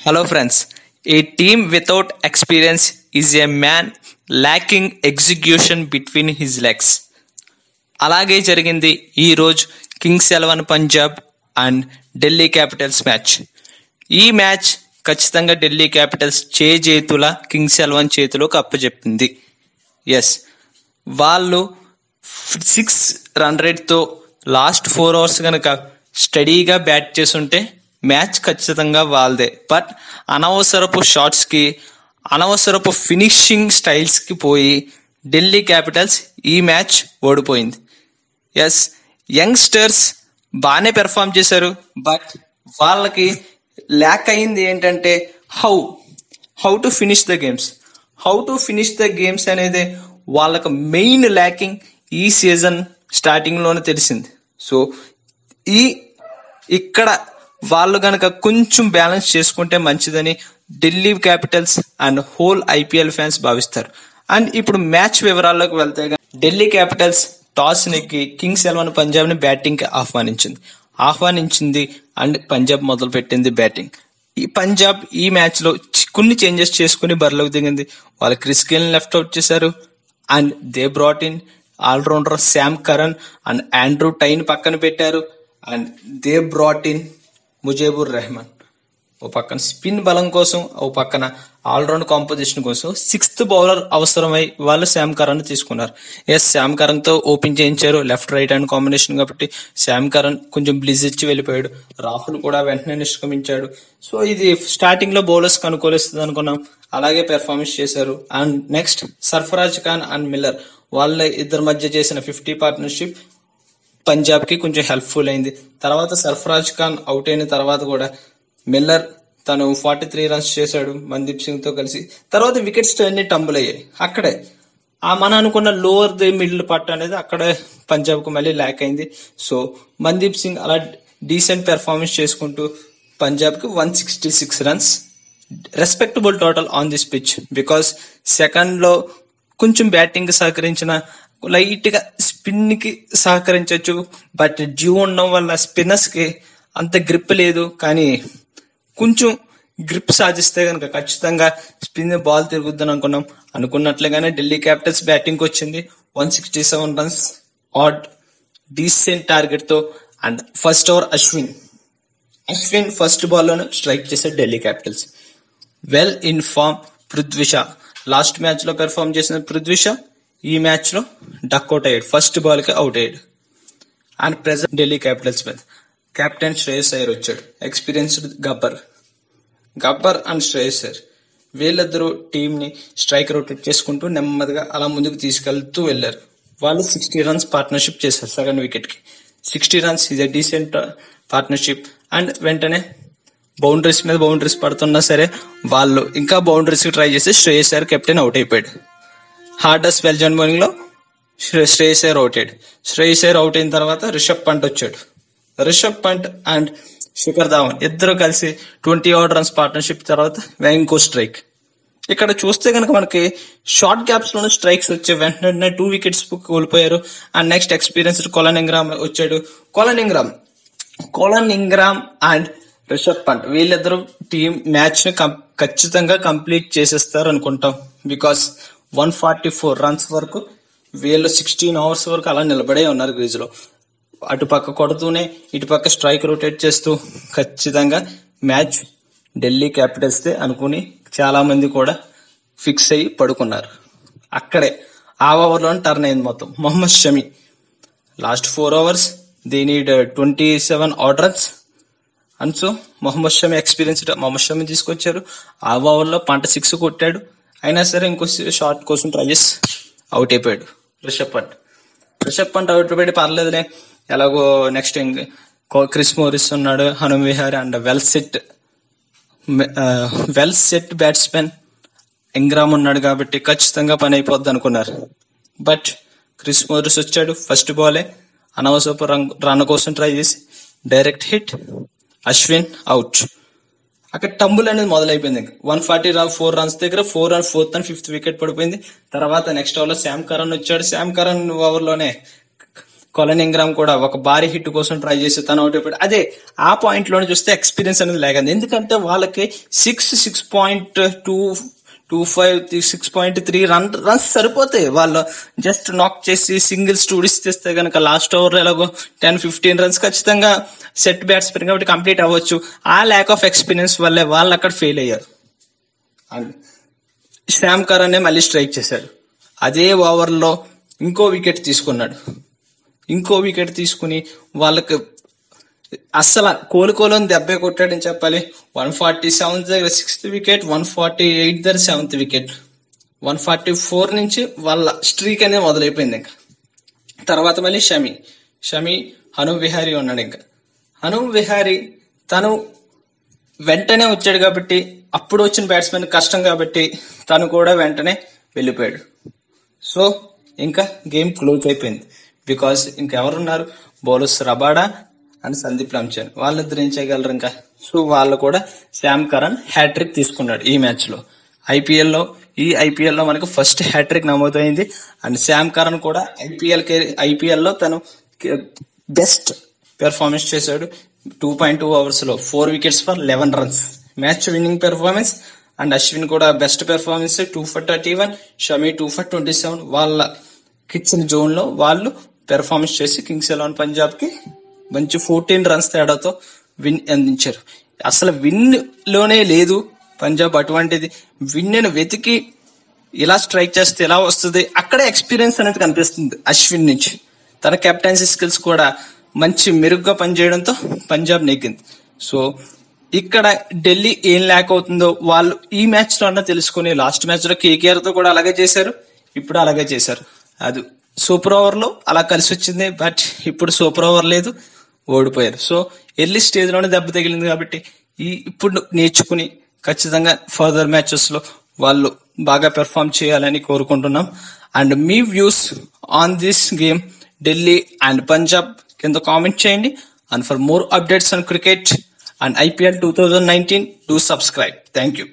Hello, friends. A team without experience is a man lacking execution between his legs. అలాగే జరిగింది ఈ రోజు Kings 11 Punjab and Delhi Capitals match. ఈ match ఖచ్చితంగా Delhi Capitals చేతుల కింగ్స్ 11 చేతిలోకి అప్పచెప్పింది. ఎస్, వాళ్ళు 6 రన్ రేట్తో లాస్ట్ 4 అవర్స్ కనుక స్టడీగా బ్యాట్ చేస్తుంటే మ్యాచ్ ఖచ్చితంగా వాళ్ళదే. బట్ అనవసరపు షాట్స్కి, అనవసరపు ఫినిషింగ్ స్టైల్స్కి పోయి ఢిల్లీ క్యాపిటల్స్ ఈ మ్యాచ్ ఓడిపోయింది. ఎస్, యంగ్స్టర్స్ బాగానే పెర్ఫామ్ చేశారు, బట్ వాళ్ళకి ల్యాక్ అయింది ఏంటంటే how to finish the games అనేది వాళ్ళకి మెయిన్ ల్యాకింగ్ ఈ సీజన్ స్టార్టింగ్లోనే తెలిసింది. సో ఇక్కడ వాళ్ళు కనుక కొంచెం బ్యాలెన్స్ చేసుకుంటే మంచిదని Delhi Capitals and whole IPL fans భావిస్తారు. అండ్ ఇప్పుడు మ్యాచ్ వివరాల్లోకి వెళ్తే ఢిల్లీ క్యాపిటల్స్ టాస్ నెగ్గి కింగ్స్ 11 పంజాబ్ ని బ్యాటింగ్ కి ఆహ్వానించింది అండ్ పంజాబ్ మొదలు పెట్టింది బ్యాటింగ్. ఈ పంజాబ్ ఈ మ్యాచ్ లో కొన్ని చేంజెస్ చేసుకుని బరిలోకి దిగింది. వాళ్ళు క్రిస్ గేల్ లెఫ్ట్ అవుట్ చేశారు and they brought in allrounder Sam Curran and Andrew Tye పక్కన పెట్టారు and they brought in Mujeebur Rahman. ఓ పక్కన స్పిన్ బలం కోసం, ఓ పక్కన ఆల్రౌండ్ కాంపోజిషన్ కోసం 6th బౌలర్ అవసరమై వాళ్ళు శామ్ కరణ్ తీసుకున్నారు. ఎస్, శామ్ కరణ్ తో ఓపెన్ చేయించారు, లెఫ్ట్ రైట్ హ్యాండ్ కాంబినేషన్ కాబట్టి శామ్ కరణ్ కొంచెం బ్లిజ్ ఇచ్చి వెళ్ళిపోయాడు. రాహుల్ కూడా వెంటనే నిష్క్రమించాడు. సో ఇది స్టార్టింగ్ లో బౌలర్స్ అనుకూలిస్తుంది అనుకున్నాం, అలాగే పెర్ఫార్మెన్స్ చేశారు. And next Sarfaraz Khan and Miller వాళ్ళ ఇద్దరి మధ్య చేసిన 50 పార్ట్నర్షిప్ పంజాబ్ కి కొంచెం హెల్ప్ఫుల్ అయింది. తర్వాత సర్ఫరాజ్ ఖాన్ అవుట్ అయిన తర్వాత కూడా మిల్లర్ తను 43 రన్స్ చేశాడు మందీప్ సింగ్ తో కలిసి. తర్వాత వికెట్స్ అన్ని టంబుల్ అయ్యాయి. అక్కడే మనం అనుకున్న లోవర్ ది మిడిల్ పార్ట్ అనేది అక్కడే పంజాబ్ కు మళ్ళీ ల్యాక్ అయింది. సో మందీప్ సింగ్ అలా డీసెంట్ పెర్ఫార్మెన్స్ చేసుకుంటూ పంజాబ్ కి 166 runs, respectable total on this pitch. Because second లో కొంచెం బ్యాటింగ్ సహకరించిన, లైట్ గా స్పిన్ కి సహకరించవచ్చు, బట్ డ్యూ ఉండడం వల్ల స్పిన్నర్స్ కి అంత గ్రిప్ లేదు. కానీ కొంచెం గ్రిప్ సాధిస్తే కనుక ఖచ్చితంగా స్పిన్ బాల్ తిరుగుద్దని అనుకున్నట్లుగానే ఢిల్లీ క్యాపిటల్స్ బ్యాటింగ్ వచ్చింది. 167 రన్స్ ఆడ్ డీసెంట్ టార్గెట్ తో. And first over Ashwin first ball లోనే స్ట్రైక్ చేశాడు Delhi Capitals. Well in form Prithvi Shaw last match లో పెర్ఫార్మ్ చేసిన పృథ్వీ షా ఈ మ్యాచ్ లో డక్అవుట్ అయ్యాడు, ఫస్ట్ బాల్ కి అవుట్ అయ్యాడు. అండ్ ప్రెసెంట్ ఢిల్లీ క్యాపిటల్స్ మీద కెప్టెన్ శ్రేయస్ అయ్యర్ వచ్చాడు, ఎక్స్పీరియన్స్డ్ గబ్బర్ అండ్ శ్రేయస్ అయ్యర్. వీళ్ళిద్దరూ టీమ్ ని స్ట్రైక్ రొటేట్ చేసుకుంటూ నెమ్మదిగా అలా ముందుకు తీసుకెళ్తూ వెళ్లారు. వాళ్ళు 60 రన్స్ పార్ట్నర్షిప్ చేశారు సెకండ్ వికెట్ కి. 60 runs is a decent partnership. And వెంటనే బౌండరీస్ మీద బౌండరీస్ పడుతున్నా సరే వాళ్ళు ఇంకా బౌండరీస్ కి ట్రై చేసి శ్రేయస్ అయ్యర్ కెప్టెన్ అవుట్ అయిపోయాడు. హార్డెస్ట్ బౌలింగ్ లో శ్రేయస్ అయ్యర్ అవుట్ అయిన తర్వాత రిషబ్ పంట్ అండ్ శిఖర్ ధావన్ ఇద్దరు కలిసి 20 odd రన్స్ పార్ట్నర్షిప్ తర్వాత వెంకో స్ట్రైక్. ఇక్కడ చూస్తే కనుక మనకి షార్ట్ గ్యాప్స్ లోనే స్ట్రైక్స్ వచ్చే వెంటనే 2 వికెట్స్ కోల్పోయారు. అండ్ నెక్స్ట్ ఎక్స్పీరియన్స్డ్ కొలన్ ఇంగ్రామ్ వచ్చాడు. కొలన్ ఇంగ్రామ్ అండ్ రిషబ్ పంట్ వీళ్ళిద్దరూ టీం మ్యాచ్ ని ఖచ్చితంగా కంప్లీట్ చేసేస్తారు అనుకుంటాం. బికాస్ 144 రన్స్ వరకు వీళ్ళు 16 hours వరకు అలా నిలబడే ఉన్నారు క్రీజ్ లో. అటుపక్క కొడుతూనే ఇటుపక్క స్ట్రైక్ రొటేట్ చేస్తూ ఖచ్చితంగా మ్యాచ్ ఢిల్లీ క్యాపిటల్స్ దే అనుకుని చాలా మంది కూడా ఫిక్స్ అయ్యి పడుకున్నారు. అక్కడే ఆ ఓవర్లో టర్న్ అయింది మొత్తం. Mohammed Shami last 4 hours they need 27 odd runs. And so Mohammed Shami తీసుకొచ్చారు. ఆ ఓవర్లో పంట 6 కొట్టాడు. అయినా సరే ఇంకో షాట్ కోసం ట్రై చేసి అవుట్ అయిపోయాడు రిషబ్ పంట్ అవుట్ అయిపోయి పర్లేదులే, ఎలాగో నెక్స్ట్ క్రిస్ మోరిస్ ఉన్నాడు, Hanuma Vihari and well set batsmen Ingram ఉన్నాడు కాబట్టి ఖచ్చితంగా పని అయిపోద్ది అనుకున్నారు. బట్ క్రిస్ మోరిస్ వచ్చాడు, ఫస్ట్ బాలే అనవసరపు రన్ కోసం ట్రై చేసి డైరెక్ట్ హిట్, అశ్విన్ అవుట్. అక్కడ టంబుల్ అనేది మొదలైపోయింది. 144 రన్స్ దగ్గర 4th and 5th వికెట్ పడిపోయింది. తర్వాత నెక్స్ట్ ఓవర్ లో శామ్ కరణ్ వచ్చాడు. శామ్ కరణ్ ఓవర్ లోనే కొలన్ ఇంగ్రామ్ కూడా ఒక భారీ హిట్ కోసం ట్రై చేసి తను అవుట్ అయిపోయాడు. అదే ఆ పాయింట్ లోనే చూస్తే ఎక్స్పీరియన్స్ అనేది లేకండి, ఎందుకంటే వాళ్ళకి 6.3 రన్స్ సరిపోతాయి. వాళ్ళు జస్ట్ నాక్ చేసి సింగిల్స్ టూడిస్ చేస్తే కనుక లాస్ట్ ఓవర్ లో ఎలాగో 10-15 రన్స్ ఖచ్చితంగా సెట్ బ్యాట్స్మెన్ కాబట్టి కంప్లీట్ అవ్వచ్చు. ఆ ల్యాక్ ఆఫ్ ఎక్స్పీరియన్స్ వల్లే వాళ్ళు అక్కడ ఫెయిల్ అయ్యారు. శ్యామ్ కరణ్ మళ్ళీ స్ట్రైక్ చేశాడు. అదే ఓవర్ లో ఇంకో వికెట్ తీసుకుని వాళ్ళకి అస్సలు కోలుకోలేని దెబ్బే కొట్టాడని చెప్పాలి. 147 దగ్గర 6th వికెట్, 148 దగ్గర 7th వికెట్, 144 నుంచి వాళ్ళ స్ట్రీక్ అనేది మొదలైపోయింది. ఇంకా తర్వాత మళ్ళీ షమి హను విహారీ ఉన్నాడు. ఇంకా హను విహారీ తను వెంటనే వచ్చాడు కాబట్టి, అప్పుడు వచ్చిన బ్యాట్స్మెన్ కష్టం కాబట్టి తను కూడా వెంటనే వెళ్ళిపోయాడు. సో ఇంకా గేమ్ క్లోజ్ అయిపోయింది. బికాస్ ఇంకెవరున్నారు, bowlers Rabada and Sandeep Lamichhane, వాళ్ళిద్దరు ఏం చేయగలరు ఇంకా. సో వాళ్ళు కూడా శ్యామ్ కరణ్ హ్యాట్రిక్ తీసుకున్నాడు ఈ మ్యాచ్ లో. ఐపీఎల్ లో మనకు ఫస్ట్ హ్యాట్రిక్ నమోదైంది. అండ్ శ్యామ్ కరణ్ కూడా ఐపీఎల్ లో తను బెస్ట్ పెర్ఫార్మెన్స్ చేశాడు. 2.2 overs లో 4 wickets for 11 runs, match winning performance. And Ashwin కూడా best performance, 2 for 31, Shami 2 for 27. వాళ్ళ కిచెన్ జోన్ లో వాళ్ళు పెర్ఫార్మెన్స్ చేసి కింగ్స్ 11 పంజాబ్ కి మంచి 14 runs తేడాతో విన్ అందించారు. అసలు విన్ లోనే లేదు పంజాబ్, అటువంటిది విన్ వెతికి ఇలా స్ట్రైక్ చేస్తే ఎలా వస్తుంది, అక్కడే ఎక్స్పీరియన్స్ అనేది కనిపిస్తుంది అశ్విన్ నుంచి. తన కెప్టెన్సీ స్కిల్స్ కూడా మంచి మెరుగ్గా పనిచేయడంతో పంజాబ్ నెగ్గింది. సో ఇక్కడ ఢిల్లీ ఏం ల్యాక్ అవుతుందో వాళ్ళు ఈ మ్యాచ్ లో అన్నా తెలుసుకుని, లాస్ట్ మ్యాచ్ లో కేకేఆర్ తో కూడా అలాగే చేశారు, ఇప్పుడు అలాగే చేశారు. అది సూపర్ ఓవర్ లో అలా కలిసి వచ్చింది, బట్ ఇప్పుడు సూపర్ ఓవర్ లేదు, ఓడిపోయారు. సో ఎర్లీ స్టేజ్ లోనే దెబ్బ తగిలింది కాబట్టి ఇప్పుడు నేర్చుకుని ఖచ్చితంగా ఫర్దర్ మ్యాచెస్ లో వాళ్ళు బాగా పెర్ఫామ్ చేయాలని కోరుకుంటున్నాం. And me views on this game Delhi and Punjab కింద కామెంట్ చేయండి. And for more updates on cricket and IPL 2019, do subscribe. Thank you.